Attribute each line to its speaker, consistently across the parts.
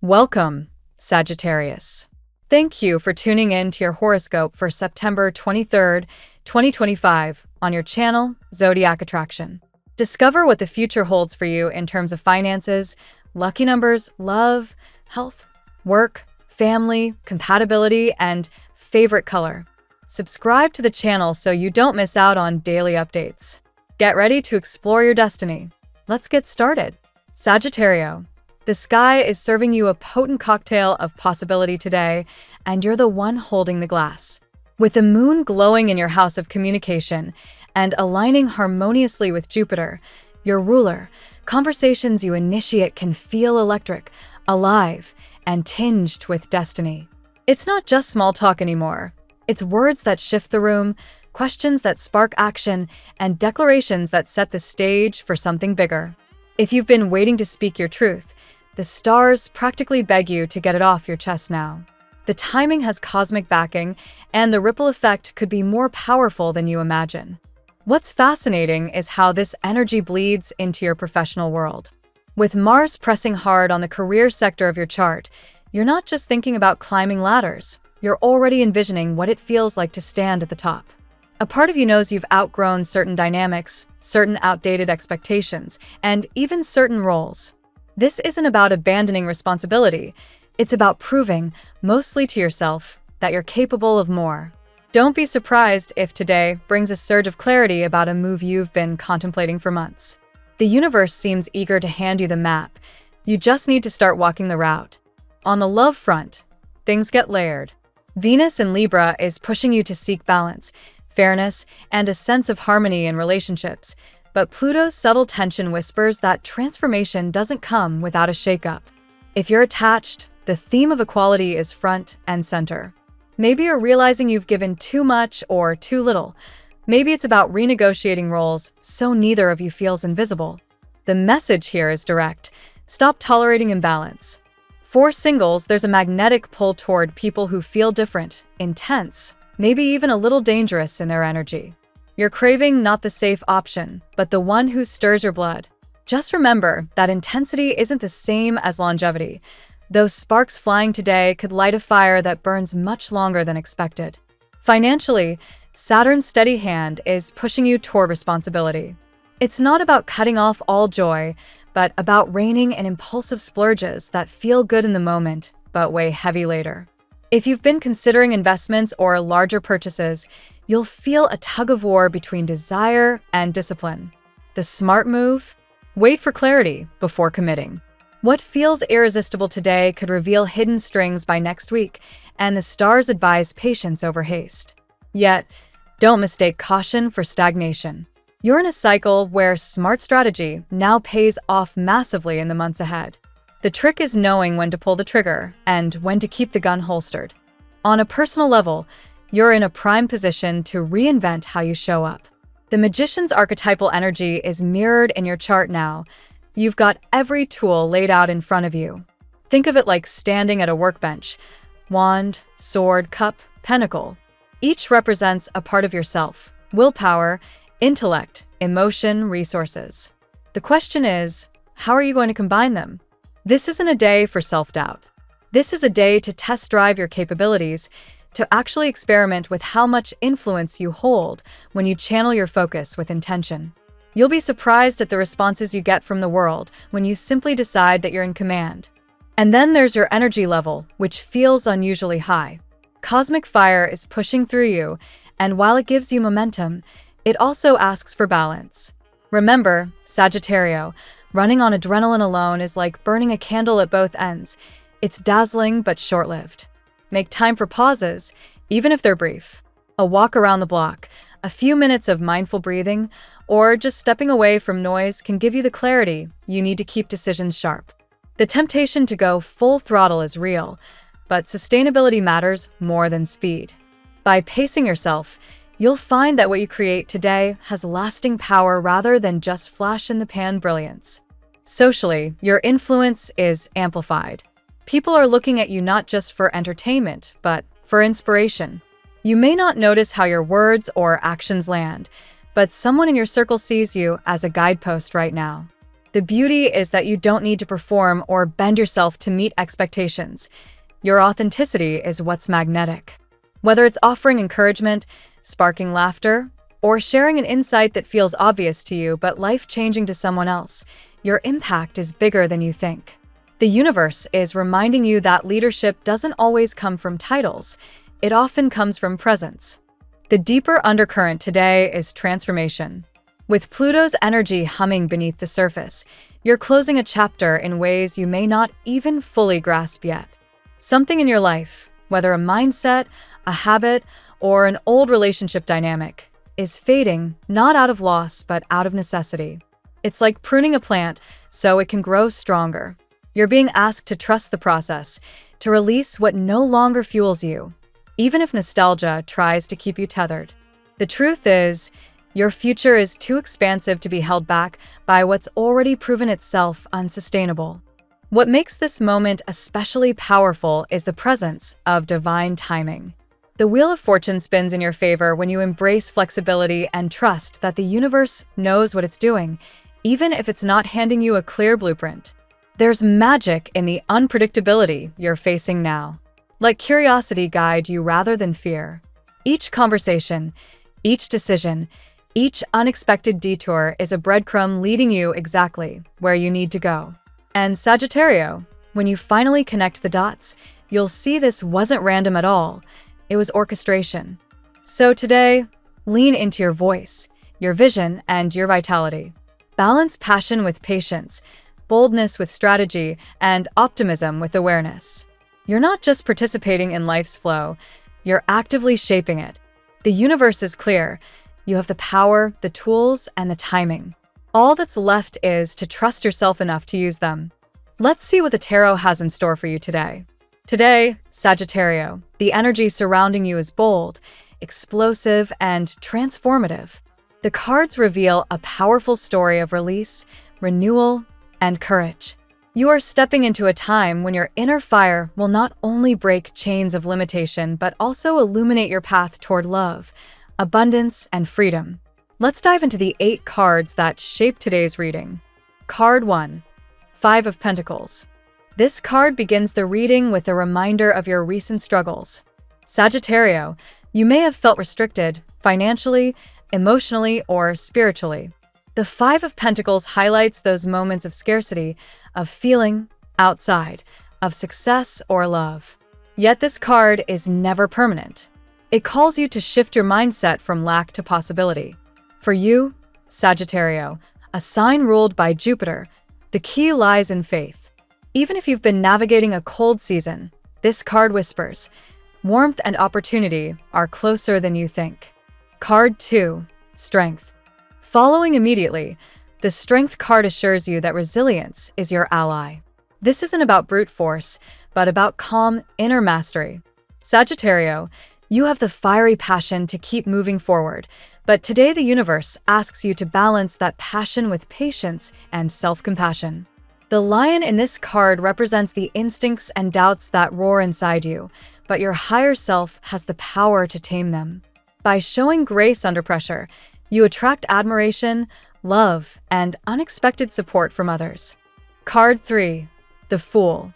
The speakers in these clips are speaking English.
Speaker 1: Welcome, Sagittarius. Thank you for tuning in to your horoscope for September 23rd, 2025 on your channel, Zodiac Attraction. Discover what the future holds for you in terms of finances, lucky numbers, love, health, work, family, compatibility, and favorite color. Subscribe to the channel so you don't miss out on daily updates. Get ready to explore your destiny. Let's get started. Sagittario. The sky is serving you a potent cocktail of possibility today, and you're the one holding the glass. With the moon glowing in your house of communication and aligning harmoniously with Jupiter, your ruler, conversations you initiate can feel electric, alive, and tinged with destiny. It's not just small talk anymore. It's words that shift the room, questions that spark action, and declarations that set the stage for something bigger. If you've been waiting to speak your truth, the stars practically beg you to get it off your chest now. The timing has cosmic backing, and the ripple effect could be more powerful than you imagine. What's fascinating is how this energy bleeds into your professional world. With Mars pressing hard on the career sector of your chart, you're not just thinking about climbing ladders, you're already envisioning what it feels like to stand at the top. A part of you knows you've outgrown certain dynamics, certain outdated expectations, and even certain roles. This isn't about abandoning responsibility. It's about proving, mostly to yourself, that you're capable of more. Don't be surprised if today brings a surge of clarity about a move you've been contemplating for months. The universe seems eager to hand you the map. You just need to start walking the route. On the love front, things get layered. Venus in Libra is pushing you to seek balance, fairness, and a sense of harmony in relationships. But Pluto's subtle tension whispers that transformation doesn't come without a shakeup. If you're attached, the theme of equality is front and center. Maybe you're realizing you've given too much or too little. Maybe it's about renegotiating roles so neither of you feels invisible. The message here is direct. Stop tolerating imbalance. For singles, there's a magnetic pull toward people who feel different, intense, maybe even a little dangerous in their energy. You're craving not the safe option, but the one who stirs your blood. Just remember that intensity isn't the same as longevity. Those sparks flying today could light a fire that burns much longer than expected. Financially, Saturn's steady hand is pushing you toward responsibility. It's not about cutting off all joy, but about reining in impulsive splurges that feel good in the moment, but weigh heavy later. If you've been considering investments or larger purchases, you'll feel a tug-of-war between desire and discipline. The smart move? Wait for clarity before committing. What feels irresistible today could reveal hidden strings by next week, and the stars advise patience over haste. Yet, don't mistake caution for stagnation. You're in a cycle where smart strategy now pays off massively in the months ahead. The trick is knowing when to pull the trigger and when to keep the gun holstered. On a personal level, you're in a prime position to reinvent how you show up. The magician's archetypal energy is mirrored in your chart now. You've got every tool laid out in front of you. Think of it like standing at a workbench. Wand, sword, cup, pentacle. Each represents a part of yourself: willpower, intellect, emotion, resources. The question is, how are you going to combine them? This isn't a day for self-doubt. This is a day to test drive your capabilities, to actually experiment with how much influence you hold when you channel your focus with intention. You'll be surprised at the responses you get from the world when you simply decide that you're in command. And then there's your energy level, which feels unusually high. Cosmic fire is pushing through you, and while it gives you momentum, it also asks for balance. Remember, Sagittario, running on adrenaline alone is like burning a candle at both ends. It's dazzling but short-lived. Make time for pauses, even if they're brief. A walk around the block, a few minutes of mindful breathing, or just stepping away from noise can give you the clarity you need to keep decisions sharp. The temptation to go full throttle is real, but sustainability matters more than speed. By pacing yourself, you'll find that what you create today has lasting power rather than just flash-in-the-pan brilliance. Socially, your influence is amplified. People are looking at you not just for entertainment, but for inspiration. You may not notice how your words or actions land, but someone in your circle sees you as a guidepost right now. The beauty is that you don't need to perform or bend yourself to meet expectations. Your authenticity is what's magnetic. Whether it's offering encouragement, sparking laughter, or sharing an insight that feels obvious to you but life-changing to someone else, your impact is bigger than you think. The universe is reminding you that leadership doesn't always come from titles. It often comes from presence. The deeper undercurrent today is transformation. With Pluto's energy humming beneath the surface, you're closing a chapter in ways you may not even fully grasp yet. Something in your life, whether a mindset, a habit, or an old relationship dynamic, is fading not out of loss but out of necessity. It's like pruning a plant so it can grow stronger. You're being asked to trust the process, to release what no longer fuels you, even if nostalgia tries to keep you tethered. The truth is, your future is too expansive to be held back by what's already proven itself unsustainable. What makes this moment especially powerful is the presence of divine timing. The Wheel of Fortune spins in your favor when you embrace flexibility and trust that the universe knows what it's doing, even if it's not handing you a clear blueprint. There's magic in the unpredictability you're facing now. Let curiosity guide you rather than fear. Each conversation, each decision, each unexpected detour is a breadcrumb leading you exactly where you need to go. And Sagittario, when you finally connect the dots, you'll see this wasn't random at all. It was orchestration. So today, lean into your voice, your vision, and your vitality. Balance passion with patience, boldness with strategy, and optimism with awareness. You're not just participating in life's flow, you're actively shaping it. The universe is clear. You have the power, the tools, and the timing. All that's left is to trust yourself enough to use them. Let's see what the tarot has in store for you today. Today, Sagittario, the energy surrounding you is bold, explosive, and transformative. The cards reveal a powerful story of release, renewal, and courage. You are stepping into a time when your inner fire will not only break chains of limitation, but also illuminate your path toward love, abundance, and freedom. Let's dive into the 8 cards that shape today's reading. Card 1, 5 of Pentacles. This card begins the reading with a reminder of your recent struggles. Sagittario, you may have felt restricted financially, emotionally, or spiritually. The 5 of Pentacles highlights those moments of scarcity, of feeling outside, of success or love. Yet this card is never permanent. It calls you to shift your mindset from lack to possibility. For you, Sagittario, a sign ruled by Jupiter, the key lies in faith. Even if you've been navigating a cold season, this card whispers, warmth and opportunity are closer than you think. Card 2, Strength. Following immediately, the Strength card assures you that resilience is your ally. This isn't about brute force, but about calm inner mastery. Sagittario, you have the fiery passion to keep moving forward, but today the universe asks you to balance that passion with patience and self-compassion. The lion in this card represents the instincts and doubts that roar inside you, but your higher self has the power to tame them. By showing grace under pressure, you attract admiration, love, and unexpected support from others. Card 3, the Fool.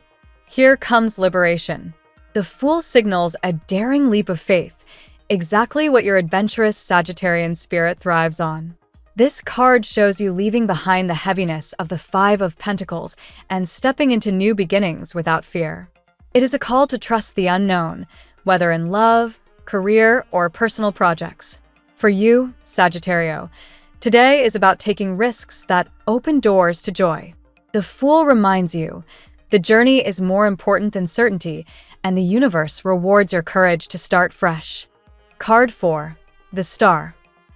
Speaker 1: Here comes liberation. The Fool signals a daring leap of faith, exactly what your adventurous Sagittarian spirit thrives on. This card shows you leaving behind the heaviness of the 5 of Pentacles and stepping into new beginnings without fear. It is a call to trust the unknown, whether in love, career, or personal projects. For you, Sagittario, today is about taking risks that open doors to joy. The Fool reminds you, the journey is more important than certainty, and the universe rewards your courage to start fresh. Card 4, the Star.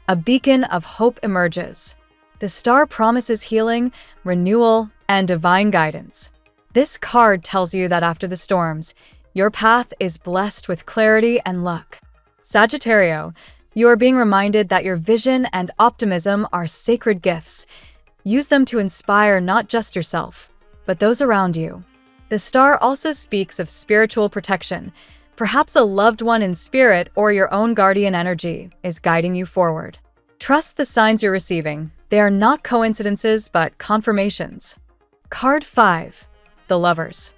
Speaker 1: A beacon of hope emerges. The Star promises healing, renewal, and divine guidance. This card tells you that after the storms, your path is blessed with clarity and luck. Sagittario, you are being reminded that your vision and optimism are sacred gifts. Use them to inspire not just yourself, but those around you. The Star also speaks of spiritual protection. Perhaps a loved one in spirit or your own guardian energy is guiding you forward. Trust the signs you're receiving, They are not coincidences, but confirmations. Card 5. The Lovers.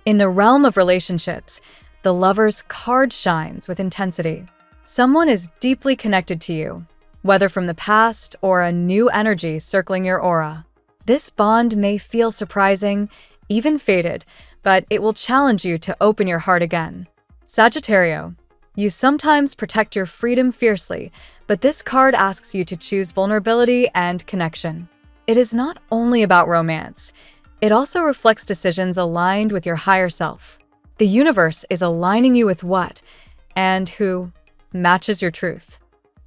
Speaker 1: In the realm of relationships, the Lovers card shines with intensity. Someone is deeply connected to you, whether from the past or a new energy circling your aura. This bond may feel surprising, even fated, but it will challenge you to open your heart again. Sagittarius, you sometimes protect your freedom fiercely, but this card asks you to choose vulnerability and connection. It is not only about romance, it also reflects decisions aligned with your higher self. The universe is aligning you with what and who matches your truth.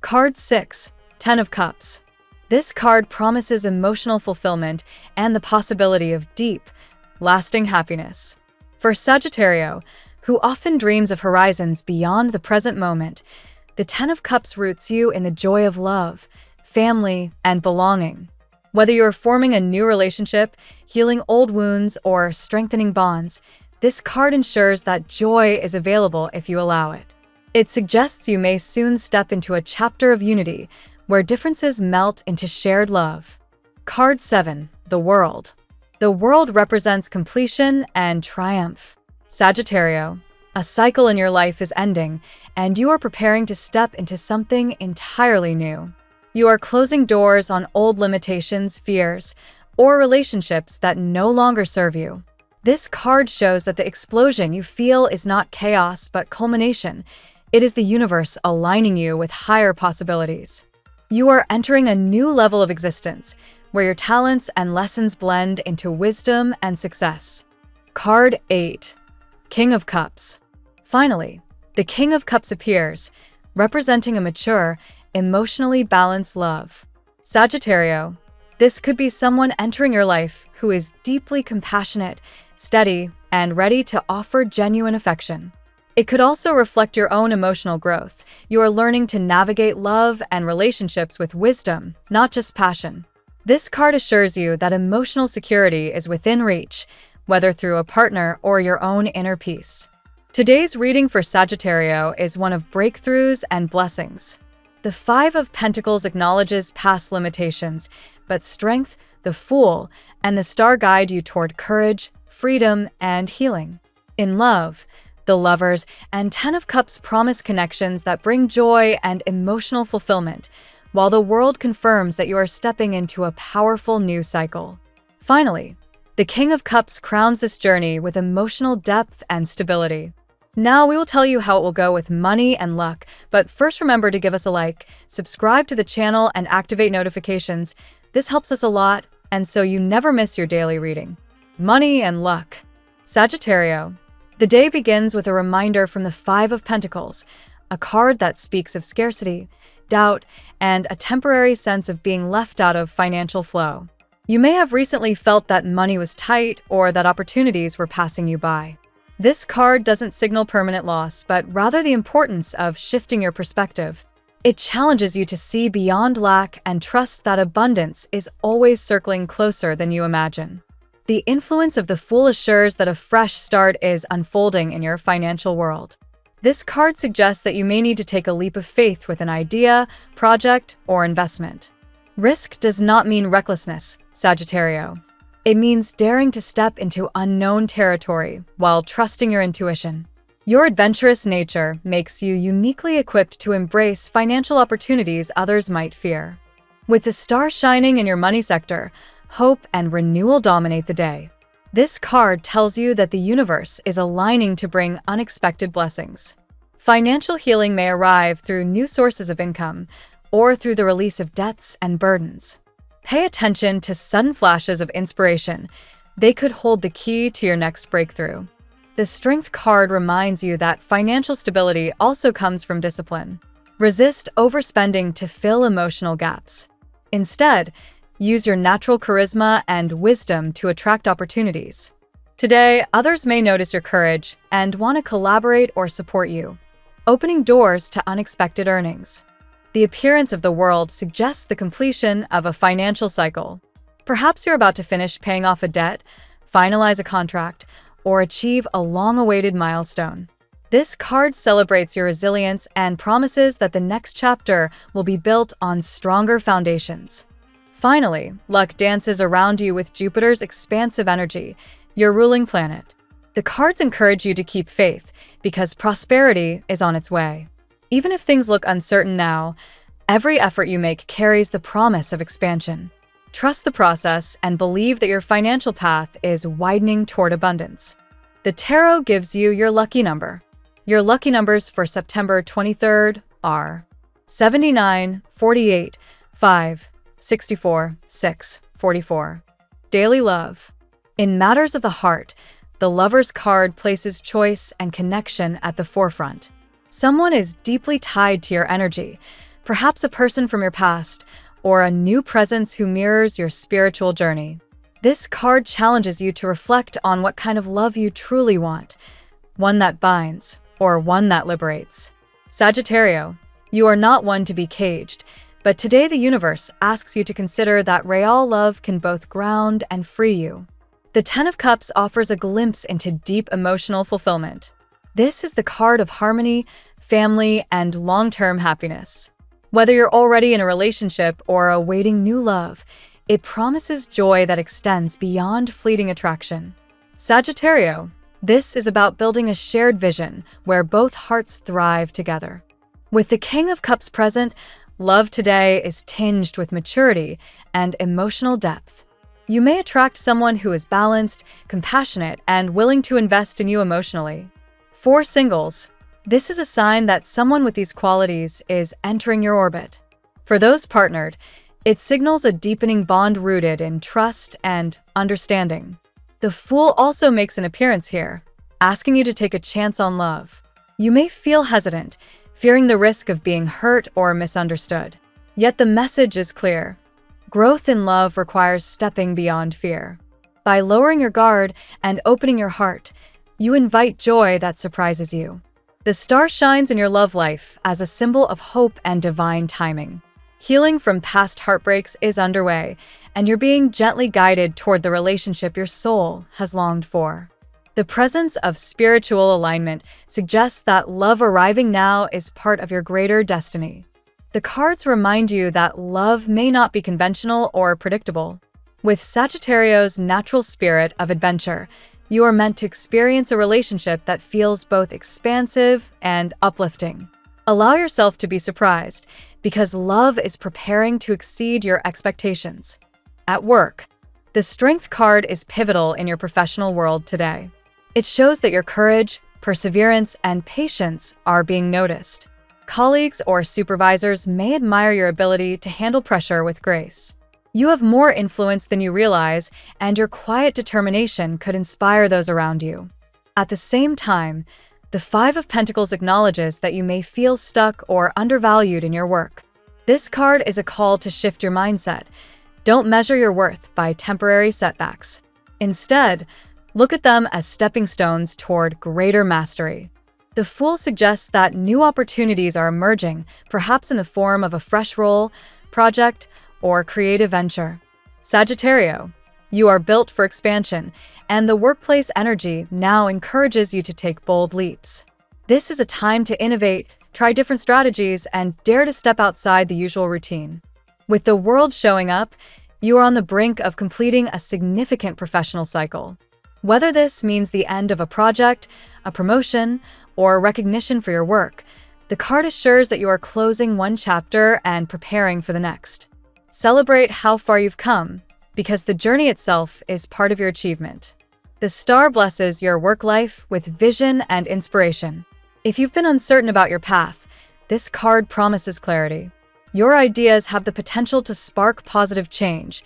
Speaker 1: Card 6. 10 of Cups. This card promises emotional fulfillment and the possibility of deep, lasting happiness. For Sagittarius, who often dreams of horizons beyond the present moment, the 10 of Cups roots you in the joy of love, family, and belonging. Whether you are forming a new relationship, healing old wounds, or strengthening bonds, this card ensures that joy is available if you allow it. It suggests you may soon step into a chapter of unity where differences melt into shared love. Card 7. The World. The World represents completion and triumph. Sagittarius, a cycle in your life is ending, and you are preparing to step into something entirely new. You are closing doors on old limitations, fears, or relationships that no longer serve you. This card shows that the explosion you feel is not chaos but culmination. It is the universe aligning you with higher possibilities. You are entering a new level of existence, where your talents and lessons blend into wisdom and success. Card 8. King of Cups. Finally, the King of Cups appears, representing a mature, emotionally balanced love. Sagittarius, this could be someone entering your life who is deeply compassionate, steady, and ready to offer genuine affection. It could also reflect your own emotional growth. You are learning to navigate love and relationships with wisdom, not just passion. This card assures you that emotional security is within reach, whether through a partner or your own inner peace. Today's reading for Sagittarius is one of breakthroughs and blessings. The 5 of Pentacles acknowledges past limitations, but strength, the Fool, and the Star guide you toward courage, freedom, and healing. In love, the Lovers and 10 of Cups promise connections that bring joy and emotional fulfillment, while the World confirms that you are stepping into a powerful new cycle. Finally, the King of Cups crowns this journey with emotional depth and stability. Now we will tell you how it will go with money and luck, but first remember to give us a like, subscribe to the channel, and activate notifications. This helps us a lot, and so you never miss your daily reading. Money and luck. Sagittarius. The day begins with a reminder from the 5 of Pentacles, a card that speaks of scarcity, doubt, and a temporary sense of being left out of financial flow. You may have recently felt that money was tight or that opportunities were passing you by. This card doesn't signal permanent loss, but rather the importance of shifting your perspective. It challenges you to see beyond lack and trust that abundance is always circling closer than you imagine. The influence of the Fool assures that a fresh start is unfolding in your financial world. This card suggests that you may need to take a leap of faith with an idea, project, or investment. Risk does not mean recklessness, Sagittarius. It means daring to step into unknown territory while trusting your intuition. Your adventurous nature makes you uniquely equipped to embrace financial opportunities others might fear. With the Star shining in your money sector, hope and renewal dominate the day. This card tells you that the universe is aligning to bring unexpected blessings. Financial healing may arrive through new sources of income or through the release of debts and burdens. Pay attention to sudden flashes of inspiration. They could hold the key to your next breakthrough. The Strength card reminds you that financial stability also comes from discipline. Resist overspending to fill emotional gaps. Instead, use your natural charisma and wisdom to attract opportunities. Today, others may notice your courage and want to collaborate or support you, opening doors to unexpected earnings. The appearance of the World suggests the completion of a financial cycle. Perhaps you're about to finish paying off a debt, finalize a contract, or achieve a long-awaited milestone. This card celebrates your resilience and promises that the next chapter will be built on stronger foundations. Finally, luck dances around you with Jupiter's expansive energy, your ruling planet. The cards encourage you to keep faith because prosperity is on its way. Even if things look uncertain now, every effort you make carries the promise of expansion. Trust the process and believe that your financial path is widening toward abundance. The tarot gives you your lucky number. Your lucky numbers for September 23rd are 79, 48, 5, 64, 6, 44. Daily love. In matters of the heart, the Lover's card places choice and connection at the forefront. Someone is deeply tied to your energy, perhaps a person from your past, or a new presence who mirrors your spiritual journey. This card challenges you to reflect on what kind of love you truly want, one that binds, or one that liberates. Sagittarius, you are not one to be caged, but today the universe asks you to consider that real love can both ground and free you. The Ten of Cups offers a glimpse into deep emotional fulfillment. This is the card of harmony, family, and long-term happiness. Whether you're already in a relationship or awaiting new love, it promises joy that extends beyond fleeting attraction. Sagittarius, this is about building a shared vision where both hearts thrive together. With the King of Cups present, love today is tinged with maturity and emotional depth. You may attract someone who is balanced, compassionate, and willing to invest in you emotionally. For singles, this is a sign that someone with these qualities is entering your orbit. For those partnered, it signals a deepening bond rooted in trust and understanding. The Fool also makes an appearance here, asking you to take a chance on love. You may feel hesitant, fearing the risk of being hurt or misunderstood. Yet the message is clear. Growth in love requires stepping beyond fear. By lowering your guard and opening your heart, you invite joy that surprises you. The star shines in your love life as a symbol of hope and divine timing. Healing from past heartbreaks is underway, and you're being gently guided toward the relationship your soul has longed for. The presence of spiritual alignment suggests that love arriving now is part of your greater destiny. The cards remind you that love may not be conventional or predictable. With Sagittarius' natural spirit of adventure, you are meant to experience a relationship that feels both expansive and uplifting. Allow yourself to be surprised, because love is preparing to exceed your expectations. At work, the Strength card is pivotal in your professional world today. It shows that your courage, perseverance, and patience are being noticed. Colleagues or supervisors may admire your ability to handle pressure with grace. You have more influence than you realize, and your quiet determination could inspire those around you. At the same time, the Five of Pentacles acknowledges that you may feel stuck or undervalued in your work. This card is a call to shift your mindset. Don't measure your worth by temporary setbacks. Instead, look at them as stepping stones toward greater mastery. The Fool suggests that new opportunities are emerging, perhaps in the form of a fresh role, project, or creative venture. Sagittarius, you are built for expansion, and the workplace energy now encourages you to take bold leaps. This is a time to innovate, try different strategies, and dare to step outside the usual routine. With the world showing up, you are on the brink of completing a significant professional cycle. Whether this means the end of a project, a promotion, or recognition for your work, the card assures that you are closing one chapter and preparing for the next. Celebrate how far you've come, because the journey itself is part of your achievement. The star blesses your work life with vision and inspiration. If you've been uncertain about your path, this card promises clarity. Your ideas have the potential to spark positive change,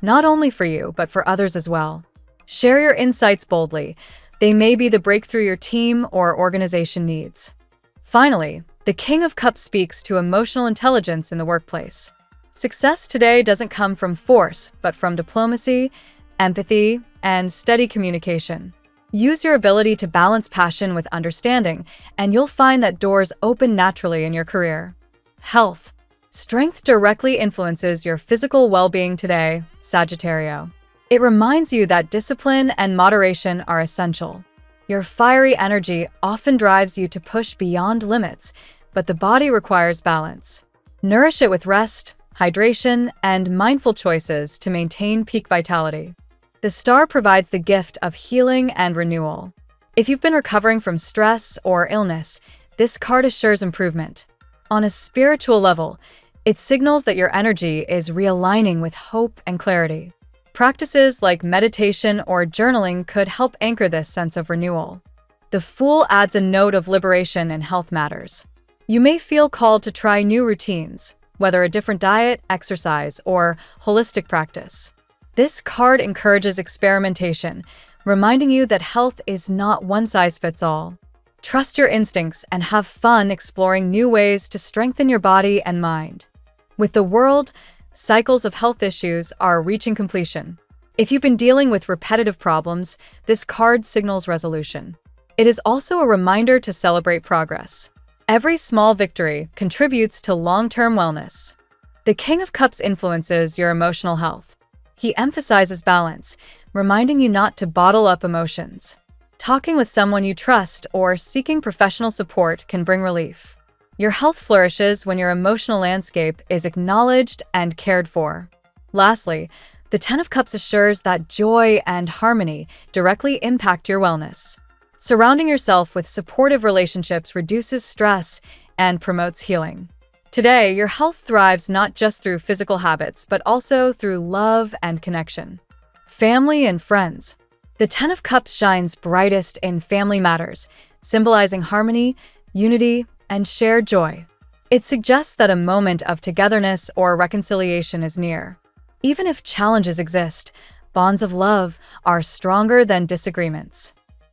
Speaker 1: not only for you, but for others as well. Share your insights boldly. They may be the breakthrough your team or organization needs. Finally, the King of Cups speaks to emotional intelligence in the workplace. Success today doesn't come from force, but from diplomacy, empathy, and steady communication. Use your ability to balance passion with understanding, and you'll find that doors open naturally in your career. Health. Strength directly influences your physical well-being today, Sagittarius. It reminds you that discipline and moderation are essential. Your fiery energy often drives you to push beyond limits, but the body requires balance. Nourish it with rest, hydration, and mindful choices to maintain peak vitality. The star provides the gift of healing and renewal. If you've been recovering from stress or illness, this card assures improvement. On a spiritual level, it signals that your energy is realigning with hope and clarity. Practices like meditation or journaling could help anchor this sense of renewal. The Fool adds a note of liberation in health matters. You may feel called to try new routines, whether a different diet, exercise, or holistic practice. This card encourages experimentation, reminding you that health is not one size fits all. Trust your instincts and have fun exploring new ways to strengthen your body and mind. With the World, cycles of health issues are reaching completion. If you've been dealing with repetitive problems, this card signals resolution. It is also a reminder to celebrate progress. Every small victory contributes to long-term wellness. The King of Cups influences your emotional health. He emphasizes balance, reminding you not to bottle up emotions. Talking with someone you trust or seeking professional support can bring relief. Your health flourishes when your emotional landscape is acknowledged and cared for. Lastly, the Ten of Cups assures that joy and harmony directly impact your wellness. Surrounding yourself with supportive relationships reduces stress and promotes healing. Today, your health thrives not just through physical habits, but also through love and connection. Family and friends. The Ten of Cups shines brightest in family matters, symbolizing harmony, unity, and shared joy. It suggests that a moment of togetherness or reconciliation is near. Even if challenges exist, bonds of love are stronger than disagreements.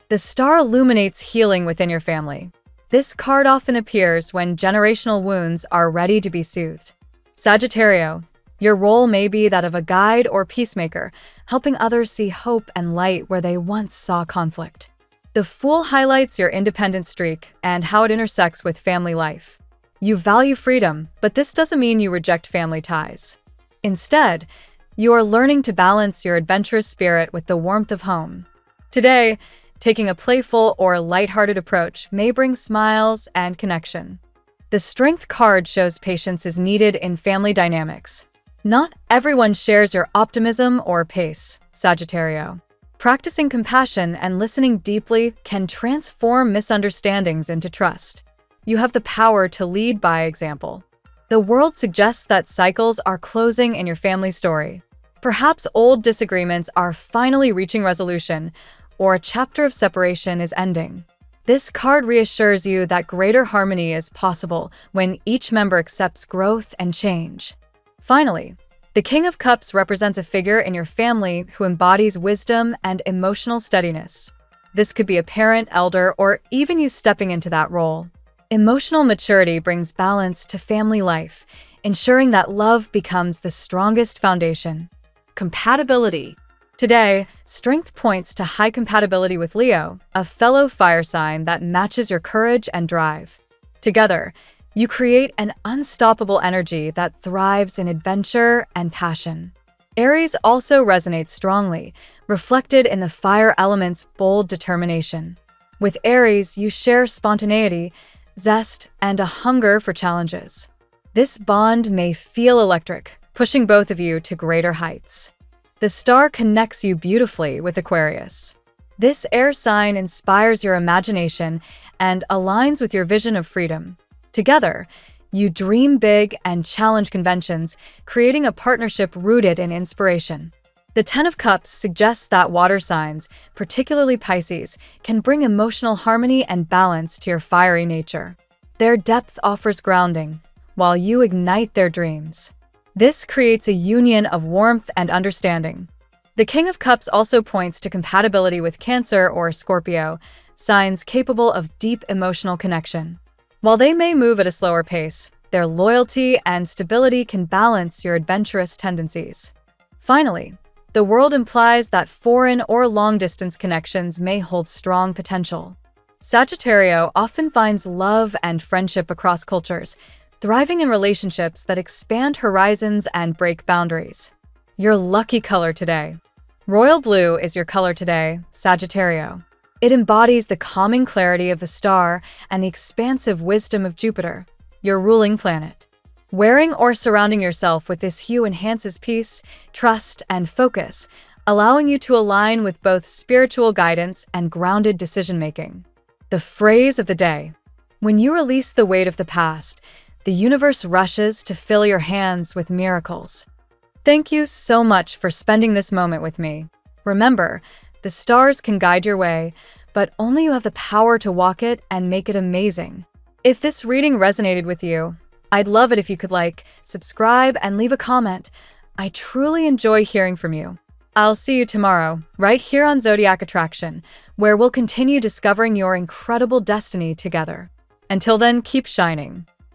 Speaker 1: The star illuminates healing within your family. This card often appears when generational wounds are ready to be soothed. Sagittarius, your role may be that of a guide or peacemaker, helping others see hope and light where they once saw conflict. The Fool highlights your independent streak and how it intersects with family life. You value freedom, but this doesn't mean you reject family ties. Instead, you are learning to balance your adventurous spirit with the warmth of home. Today, taking a playful or lighthearted approach may bring smiles and connection. The Strength card shows patience is needed in family dynamics. Not everyone shares your optimism or pace, Sagittarius. Practicing compassion and listening deeply can transform misunderstandings into trust. You have the power to lead by example. The World suggests that cycles are closing in your family story. Perhaps old disagreements are finally reaching resolution, or a chapter of separation is ending. This card reassures you that greater harmony is possible when each member accepts growth and change. Finally, the King of Cups represents a figure in your family who embodies wisdom and emotional steadiness. This could be a parent, elder, or even you stepping into that role. Emotional maturity brings balance to family life, ensuring that love becomes the strongest foundation. Compatibility. Today, Strength points to high compatibility with Leo, a fellow fire sign that matches your courage and drive. Together, you create an unstoppable energy that thrives in adventure and passion. Aries also resonates strongly, reflected in the fire element's bold determination. With Aries, you share spontaneity, zest, and a hunger for challenges. This bond may feel electric, pushing both of you to greater heights. The star connects you beautifully with Aquarius. This air sign inspires your imagination and aligns with your vision of freedom. Together, you dream big and challenge conventions, creating a partnership rooted in inspiration. The Ten of Cups suggests that water signs, particularly Pisces, can bring emotional harmony and balance to your fiery nature. Their depth offers grounding, while you ignite their dreams. This creates a union of warmth and understanding. The King of Cups also points to compatibility with Cancer or Scorpio, signs capable of deep emotional connection. While they may move at a slower pace, their loyalty and stability can balance your adventurous tendencies. Finally, the World implies that foreign or long-distance connections may hold strong potential. Sagittarius often finds love and friendship across cultures, thriving in relationships that expand horizons and break boundaries. Your lucky color today. Royal blue is your color today, Sagittarius. It embodies the calming clarity of the star and the expansive wisdom of Jupiter, your ruling planet. Wearing or surrounding yourself with this hue enhances peace, trust, and focus, allowing you to align with both spiritual guidance and grounded decision-making. The phrase of the day: when you release the weight of the past, the universe rushes to fill your hands with miracles. Thank you so much for spending this moment with me. Remember, the stars can guide your way, but only you have the power to walk it and make it amazing. If this reading resonated with you, I'd love it if you could like, subscribe, and leave a comment. I truly enjoy hearing from you. I'll see you tomorrow, right here on Zodiac Attraction, where we'll continue discovering your incredible destiny together. Until then, keep shining.